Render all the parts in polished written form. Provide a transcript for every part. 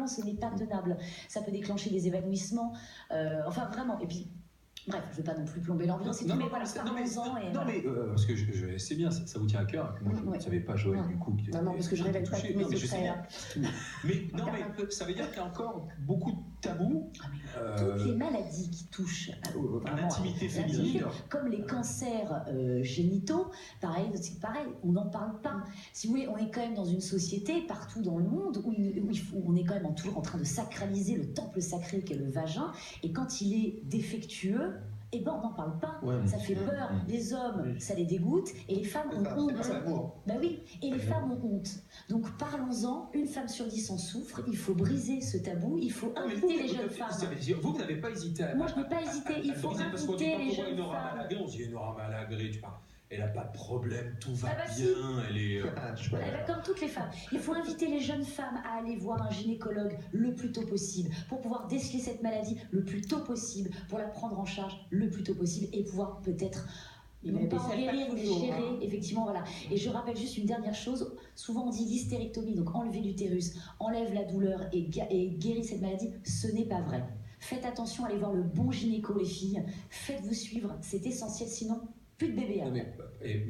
vraiment, ce n'est pas tenable. Ça peut déclencher des évanouissements, enfin vraiment. Et puis, bref, je ne veux pas non plus plomber l'ambiance, mais voilà, parlons-en. Parce que je sais bien, ça vous tient à cœur. Moi, je ne savais pas, Joël, du coup. Non, parce que je ne révèle pas tous mes secrets. Mais ça veut dire qu'il y a encore beaucoup de tabous. Toutes les maladies qui touchent à l'intimité féminine, comme les cancers génitaux, c'est pareil, on n'en parle pas. Si vous voulez, on est quand même dans une société partout dans le monde où on est quand même toujours en train de sacraliser le temple sacré qu'est le vagin, et quand il est défectueux, eh ben on n'en parle pas, ça fait peur, les hommes ça les dégoûte et les femmes ont honte. Ben oui, et les femmes ont honte. Donc parlons-en, une femme sur 10 en souffre, il faut briser ce tabou, il faut inviter les jeunes femmes. Vous n'avez pas hésité Moi je n'ai pas hésité, il faut inviter les jeunes femmes. On se dit Nora Malagré, tu parles. Elle n'a pas de problème, tout va bien, elle est... Comme toutes les femmes. Il faut inviter les jeunes femmes à aller voir un gynécologue le plus tôt possible, pour pouvoir déceler cette maladie le plus tôt possible, pour la prendre en charge le plus tôt possible, et pouvoir peut-être... non pas en guérir, mais gérer, effectivement, voilà. Et je rappelle juste une dernière chose, souvent on dit l'hystérectomie, donc enlever l'utérus, enlève la douleur et guérit cette maladie, ce n'est pas vrai. Faites attention, allez voir le bon gynéco, les filles, faites-vous suivre, c'est essentiel, sinon... plus de bébé.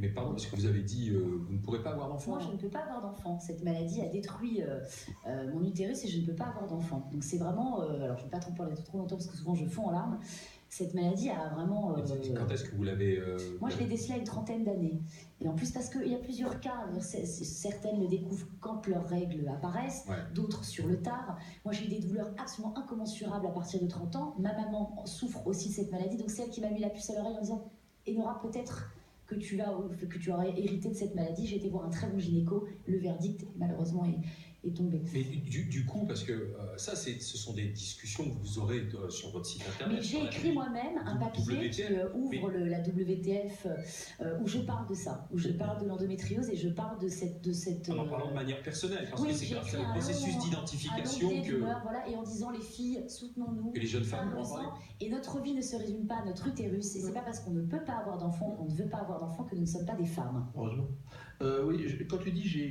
Mais pardon, parce que vous avez dit vous ne pourrez pas avoir d'enfant. Moi, je ne peux pas avoir d'enfant. Cette maladie a détruit mon utérus et je ne peux pas avoir d'enfant. Donc c'est vraiment... alors je ne vais pas trop parler trop longtemps parce que souvent je fonds en larmes. Cette maladie a vraiment... Quand est-ce que vous l'avez... Moi, je l'ai décelée à une trentaine d'années. Et en plus, parce qu'il y a plusieurs cas. Certaines le découvrent quand leurs règles apparaissent, d'autres sur le tard. Moi, j'ai eu des douleurs absolument incommensurables à partir de 30 ans. Ma maman souffre aussi de cette maladie. Donc c'est elle qui m'a mis la puce à l'oreille en disant... Et Nora, peut-être que tu auras hérité de cette maladie. J'ai été voir un très bon gynéco. Le verdict, malheureusement, est tombé. Mais du coup, parce que ça, ce sont des discussions que vous aurez sur votre site internet. Mais j'ai écrit moi-même un papier qui ouvre la WTF où je parle de ça, où je parle de l'endométriose et je parle de cette en parlant de manière personnelle, parce que c'est grâce au processus d'identification que... Voilà, et en disant les filles, soutenons-nous. Et les jeunes femmes en parlent. Et notre vie ne se résume pas à notre utérus. Et c'est pas parce qu'on ne peut pas avoir d'enfants, qu'on ne veut pas avoir d'enfants, que nous ne sommes pas des femmes. Heureusement. Oui, quand tu dis j'ai